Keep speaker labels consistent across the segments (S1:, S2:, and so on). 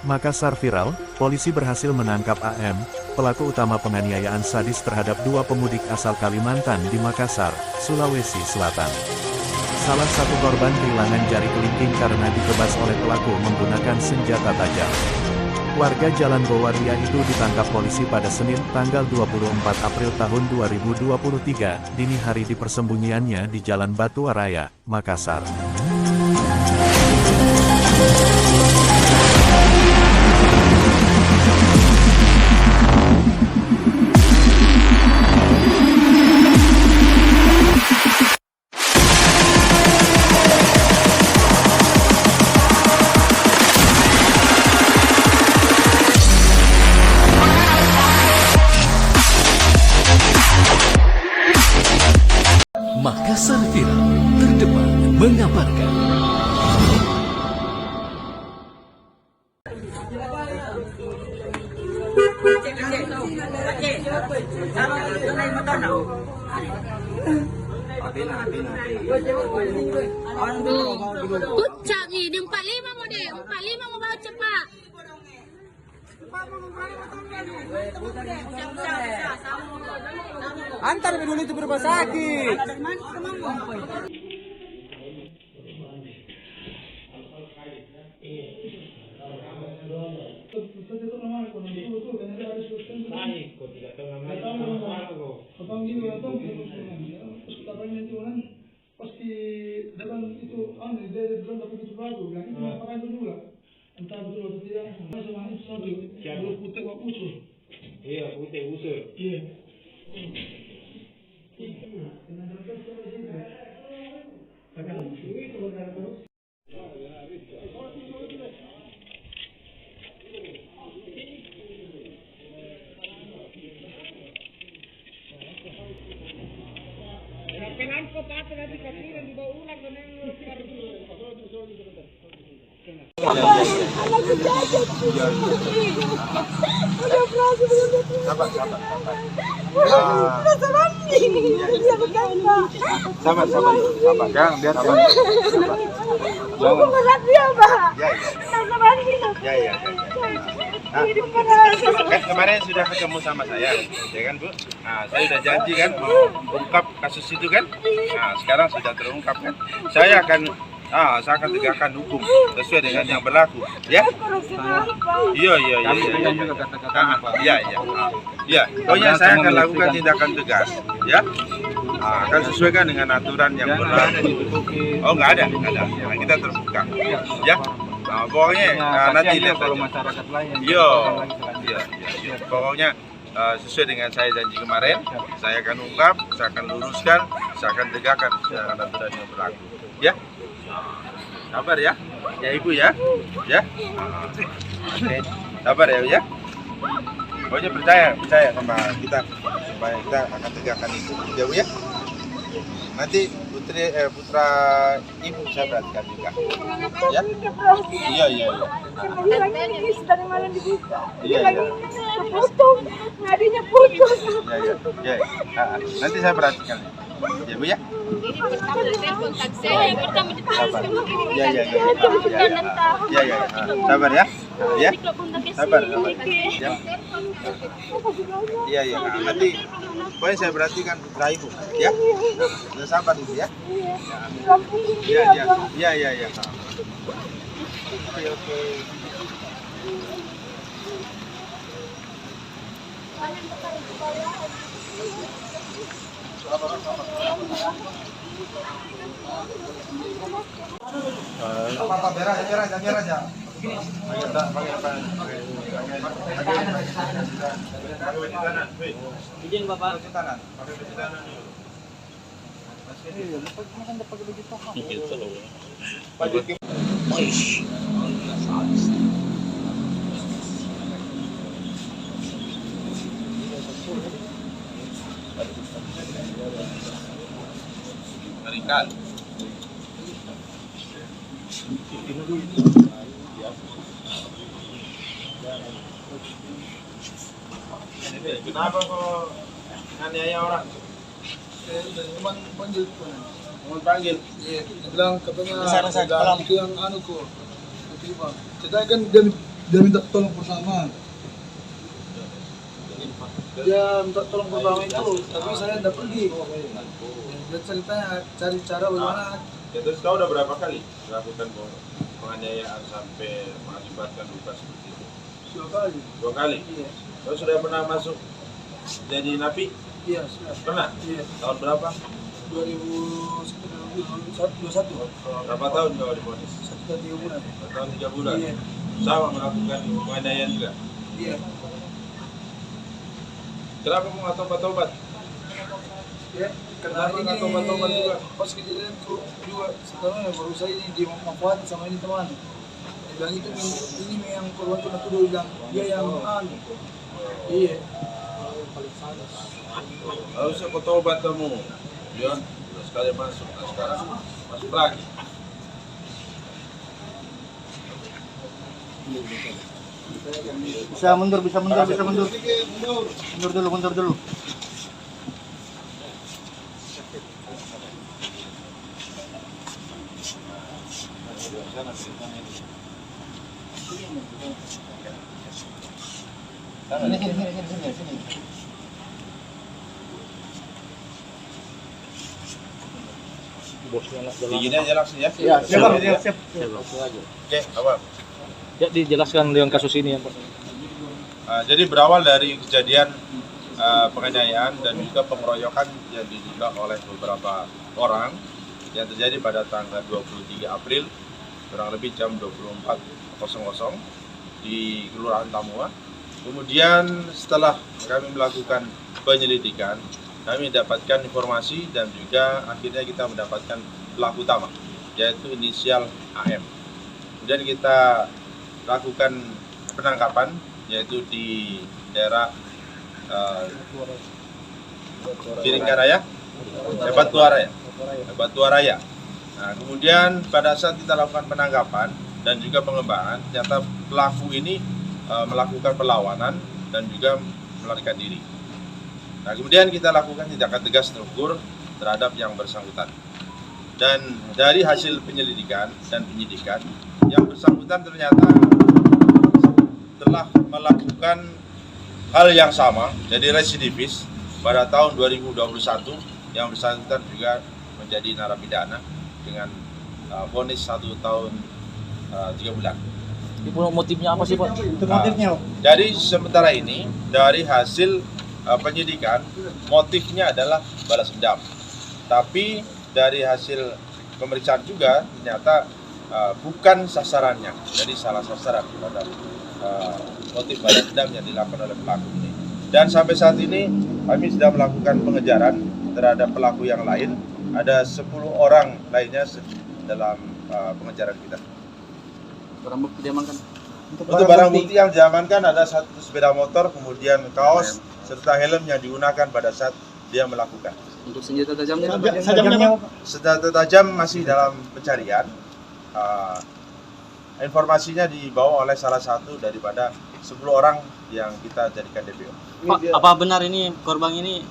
S1: Makassar viral, polisi berhasil menangkap AM, pelaku utama penganiayaan sadis terhadap dua pemudik asal Kalimantan di Makassar, Sulawesi Selatan. Salah satu korban kehilangan jari kelingking karena dikebas oleh pelaku menggunakan senjata tajam. Warga Jalan Bowaria itu ditangkap polisi pada Senin, tanggal 24 April tahun 2023, dini hari di persembunyiannya di Jalan Batu Raya, Makassar.
S2: Makassar Viral, terdepan mengabarkan.
S3: Pucak ni, dia 45 mau deh, 45 mau bawa cepat.
S4: Antar dulu itu berubah sakit.
S5: Pasti dalam itu dari dalam dapat itu bagus, yang itu ngapain dulu lah. Entah betul atau tidak, sama itu satu putih usul. Iya, putih usul. Iya.
S4: Sabar. Jangan biar sabar.
S3: Hukum berat dia, Pak.
S4: Ya. Kan kemarin sudah ketemu sama saya, ya kan Bu? Nah, saya sudah janji kan mau ungkap kasus itu kan? Nah, sekarang sudah terungkap kan? Saya akan tegakkan hukum sesuai dengan yang berlaku, ya? Iya. Iya. Pokoknya saya akan lakukan tindakan tegas, ya? Akan sesuaikan dengan aturan yang berlaku. Oh, nggak ada. Nah, kita terbuka, ya? Nah, pokoknya nanti lihat
S5: kalau
S4: aja.
S5: masyarakat lain.
S4: Iya. Pokoknya sesuai dengan saya janji kemarin, saya akan ungkap, saya akan luruskan, saya akan tegakkan dengan aturan yang berlaku, ya? Sabar ya, ya Ibu ya, Oke. Sabar ya. Pokoknya percaya sama kita supaya kita akan tegakkan itu, ya Bu ya. Nanti putra Ibu saya perhatikan juga, ya. Iya.
S3: Dari mana dibuka?
S4: Iya.
S3: Terputus, nadinya putus.
S4: Ya. Nanti saya perhatikan, ya Bu ya.
S3: Ini pertama telepon taksi, pertama
S4: Sabar.
S3: ditelepon.
S4: Ya. Sabar ya. Ya. Sabar. Ya. Iya. Nanti pokoknya saya perhatikan putra Ibu, ya. Nah, sabar Ibu ya. Iya. Oke. Apa merah aja. Izin Bapak. Pakai baju tangan dulu. Tarikan. Kenapa kok nganiaya orang?
S5: Cuman panggil ko.
S4: Mau panggil?
S5: Bilang katanya
S4: Rasa-rasa
S5: udah
S4: kelam.
S5: itu yang anu ko. Kita kan dan Dia minta tolong pertama. Dia minta tolong pertama itu, tapi saya tidak pergi. Dia ceritanya cari cara bagaimana.
S4: Ya, terus kau udah berapa kali melakukan penganiayaan sampai mengakibatkan luka seperti itu?
S5: 2 kali.
S4: 2 kali?
S5: Iya.
S4: Kau sudah pernah masuk jadi napi?
S5: Iya, sudah.
S4: Pernah?
S5: Iya.
S4: Tahun berapa?
S5: 2021.
S4: Berapa tahun kau divonis?
S5: 1 tahun 3 bulan.
S4: 1 tahun 3 bulan?
S5: Iya.
S4: Sama melakukan penganiayaan juga?
S5: Iya.
S4: Kenapa mau nggak tobat-tobat?
S5: Ya, karena
S4: Kenapa
S5: ini
S4: nggak tobat-tobat juga?
S5: pas kejadian itu juga sekarang baru saya ini dimanfaat sama ini teman. Dia bilang itu ini yang korban itu aku bilang dia yang iya.
S4: Harusnya kau tobat kamu, ya. Udah sekali masuk, nah sekarang masuk lagi.
S6: Bisa mundur. Mundur dulu. Sini.
S4: Begini aja langsung ya.
S6: Ya, siap.
S4: Oke, awal.
S7: Ya, dijelaskan dengan kasus ini ya Pak.
S4: Jadi berawal dari kejadian penganiayaan dan juga pengeroyokan yang diduga oleh beberapa orang yang terjadi pada tanggal 23 April kurang lebih jam 24.00 di Kelurahan Tamua. Kemudian setelah kami melakukan penyelidikan, kami mendapatkan informasi dan juga akhirnya kita mendapatkan pelaku utama, yaitu inisial AM. Kemudian kita lakukan penangkapan, yaitu di daerah Biringkanaya, Batuaraya. Nah, kemudian pada saat kita lakukan penangkapan dan juga pengembangan, ternyata pelaku ini melakukan perlawanan dan juga melarikan diri. Nah, kemudian kita lakukan tindakan tegas terukur terhadap yang bersangkutan. Dan dari hasil penyelidikan dan penyidikan, yang bersangkutan ternyata telah melakukan hal yang sama, jadi residivis pada tahun 2021. Yang bersangkutan juga menjadi narapidana dengan vonis 1 tahun 3 bulan.
S7: Ibu motifnya apa sih Pak?
S6: Itu motifnya.
S4: Jadi sementara ini dari hasil penyidikan, motifnya adalah balas dendam. Tapi dari hasil pemeriksaan juga ternyata bukan sasarannya, jadi salah sasaran pada motif balas dendam yang dilakukan oleh pelaku ini. Dan sampai saat ini kami sudah melakukan pengejaran terhadap pelaku yang lain. Ada 10 orang lainnya dalam pengejaran kita.
S7: Barang bukti diamankan.
S4: Untuk barang bukti yang diamankan ada 1 sepeda motor, kemudian kaos serta helm yang digunakan pada saat dia melakukan.
S7: Untuk senjata tajamnya
S4: Senjata tajam masih dalam pencarian. Informasinya dibawa oleh salah satu daripada 10 orang yang kita jadikan DPO.
S7: Pak, apa benar ini korban ini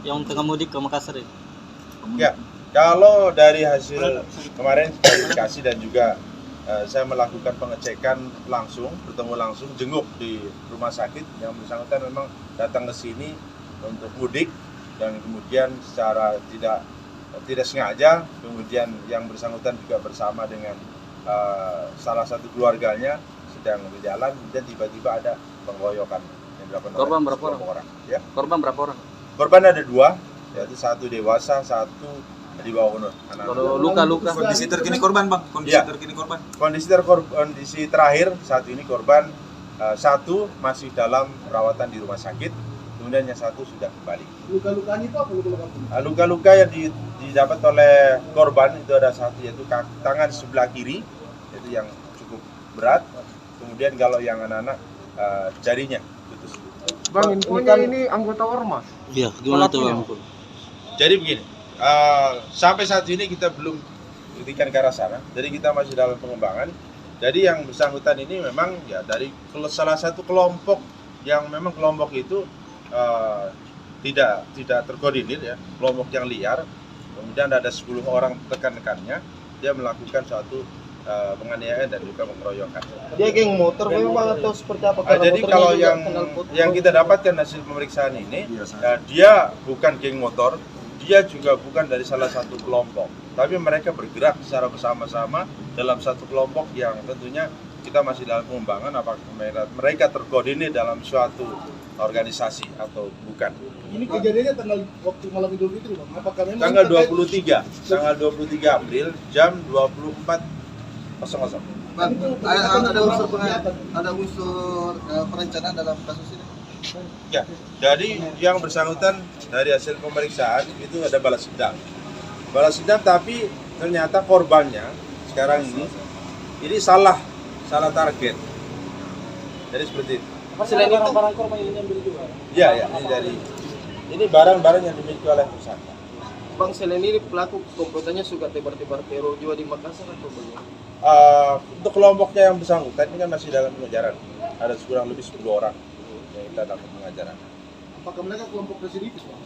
S7: yang tengah mudik ke Makassar ini?
S4: Ya, kalau dari hasil kemarin verifikasi dan juga saya melakukan pengecekan langsung, bertemu langsung, jenguk di rumah sakit, yang bersangkutan memang datang ke sini untuk mudik dan kemudian secara tidak sengaja, kemudian yang bersangkutan juga bersama dengan salah satu keluarganya sedang berjalan, dan tiba-tiba ada pengeroyokan yang dilakukan
S7: Korban
S4: oleh
S7: berapa
S4: sekelompok orang? Ya.
S7: Korban berapa orang?
S4: Korban ada 2, yaitu 1 dewasa, 1 di bawah umur.
S7: Kalau luka-luka.
S8: Kondisi terkini korban, Bang.
S4: Kondisi terakhir saat ini korban 1 masih dalam perawatan di rumah sakit, kemudian yang 1 sudah kembali.
S5: Luka-lukanya itu apa luka-luka?
S4: Luka-luka yang didapat oleh korban itu ada 1, yaitu tangan sebelah kiri, itu yang cukup berat. Kemudian kalau yang anak-anak jarinya putus.
S9: Bang, infonya ini anggota ormas.
S7: Iya, gimana tuh Bang?
S4: Jadi begini, sampai saat ini kita belum buktikan ke arah sana, jadi kita masih dalam pengembangan. Jadi yang bersangkutan ini memang ya dari salah satu kelompok yang memang kelompok itu tidak terkoordinir, ya, kelompok yang liar. Kemudian ada 10 orang rekan-rekannya, dia melakukan suatu penganiayaan dan juga pengeroyokan.
S9: Dia geng motor memang atau seperti apa?
S4: Jadi
S9: motornya
S4: kalau
S9: juga
S4: yang
S9: kenal pot-
S4: kita dapatkan hasil pemeriksaan ini, dia bukan geng motor, dia juga bukan dari salah satu kelompok, tapi mereka bergerak secara bersama-sama dalam satu kelompok yang tentunya kita masih dalam pengembangan apakah mereka terkoordinir dalam suatu organisasi atau bukan.
S5: Ini kejadiannya tanggal waktu malam Idul Fitri, Bang. Apakah memang
S4: Tanggal
S5: terkait-
S4: 23 April jam 24.00.
S9: Bang, ada unsur perencanaan dalam kasus ini?
S4: Ya, jadi yang bersangkutan dari hasil pemeriksaan itu ada balas dendam. Balas dendam, tapi ternyata korbannya sekarang ini salah target. Jadi seperti itu.
S5: Selain barang-barang korban yang diambil juga.
S4: Ya, ini barang-barang yang dimiliki oleh tersangka.
S9: Bang, selain ini pelaku komplotannya suka tebar-tebar teror juga di Makassar atau bagaimana?
S4: Untuk kelompoknya yang bersangkutan ini kan masih dalam pengejaran. Ada kurang lebih 10 orang yang kita dalam pengejaran.
S5: Apakah mereka kelompok residivis, Bang?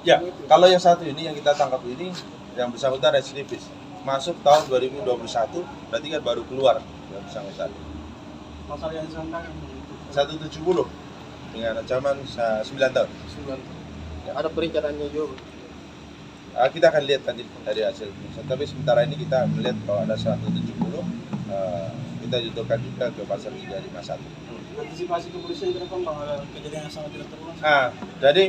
S4: Ya, kalau yang satu ini yang kita tangkap ini yang bersangkutan residivis. Masuk tahun 2021, berarti kan baru keluar yang bersangkutan.
S5: Pasal yang disangkakan
S4: 170 dengan ancaman 9 tahun.
S9: Ada perencanaannya juga.
S4: Kita akan lihat nanti dari hasil. Tapi sementara ini kita melihat bahwa ada 170, kita jodohkan juga ke pasal 351.
S5: antisipasi kepolisian ke depan, Bang, ada kejadian yang sangat tidak terulang.
S4: Jadi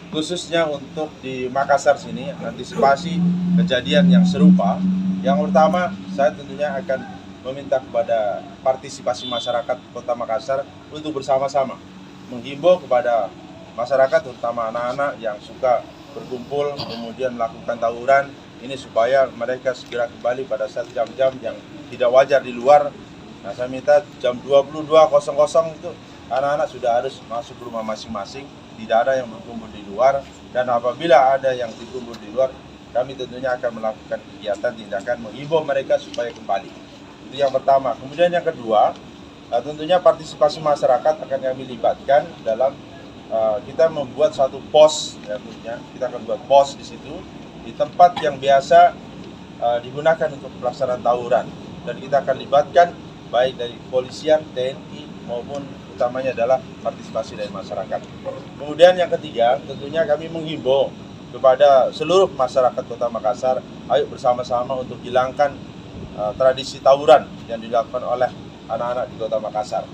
S4: khususnya untuk di Makassar sini, antisipasi kejadian yang serupa. Yang pertama, saya tentunya akan meminta kepada partisipasi masyarakat Kota Makassar untuk bersama-sama menghimbau kepada masyarakat, terutama anak-anak yang suka berkumpul kemudian melakukan tawuran ini, supaya mereka segera kembali pada saat jam-jam yang tidak wajar di luar. Nah, saya minta jam 22.00 itu anak-anak sudah harus masuk ke rumah masing-masing, tidak ada yang berkumpul di luar. Dan apabila ada yang berkumpul di luar, kami tentunya akan melakukan kegiatan tindakan menghimbau mereka supaya kembali. Itu yang pertama. Kemudian yang kedua, tentunya partisipasi masyarakat akan kami libatkan dalam kita membuat satu pos, ya, tentunya kita akan buat pos di situ di tempat yang biasa digunakan untuk pelaksanaan tawuran, dan kita akan libatkan baik dari kepolisian, TNI maupun utamanya adalah partisipasi dari masyarakat. Kemudian yang ketiga, tentunya kami menghimbau kepada seluruh masyarakat Kota Makassar, ayo bersama-sama untuk hilangkan tradisi tawuran yang dilakukan oleh anak-anak di Kota Makassar.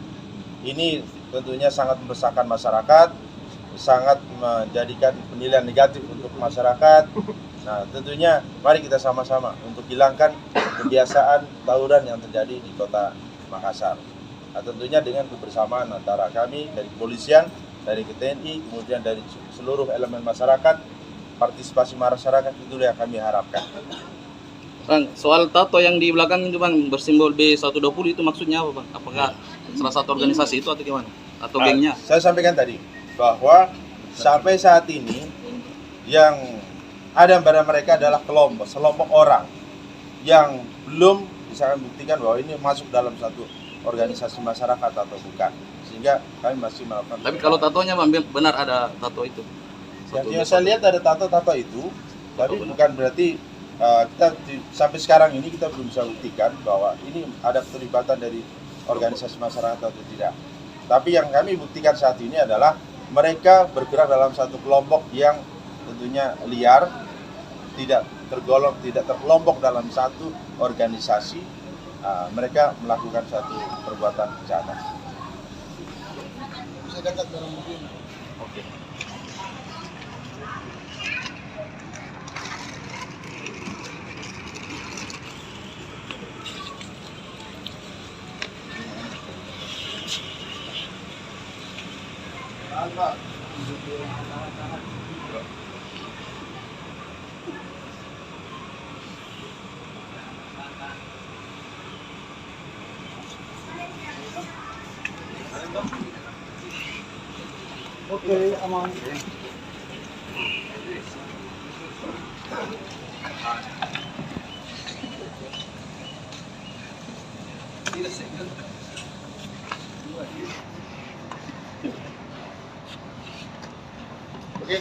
S4: Ini tentunya sangat meresahkan masyarakat, sangat menjadikan penilaian negatif untuk masyarakat. Nah, tentunya mari kita sama-sama untuk hilangkan kebiasaan tawuran yang terjadi di Kota Makassar. Nah, tentunya dengan kebersamaan antara kami dari kepolisian, dari TNI, kemudian dari seluruh elemen masyarakat, partisipasi masyarakat, itu yang kami harapkan.
S7: Bang, soal tato yang di belakang itu, Bang, bersimbol B120 itu maksudnya apa, Bang? Apakah salah satu organisasi itu atau gimana? Atau gengnya?
S4: Saya sampaikan tadi bahwa sampai saat ini yang ada pada mereka adalah selompok orang yang belum bisa membuktikan bahwa ini masuk dalam satu organisasi masyarakat atau bukan, sehingga kami masih melakukan.
S7: Tapi kalau tatonya, Bang, benar ada tato itu?
S4: Yang saya lihat ada tato itu, tapi bukan berarti kita sampai sekarang ini kita belum bisa buktikan bahwa ini ada keterlibatan dari organisasi masyarakat atau tidak. Tapi yang kami buktikan saat ini adalah mereka bergerak dalam satu kelompok yang tentunya liar, tidak terkelompok dalam satu organisasi. Mereka melakukan satu perbuatan kejahatan.
S5: Bisa dekat dalam mobil.
S4: Oke.
S5: Oke, aman.
S9: Oke,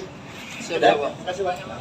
S9: sudah, Bang.
S5: Terima kasih banyak, Bang.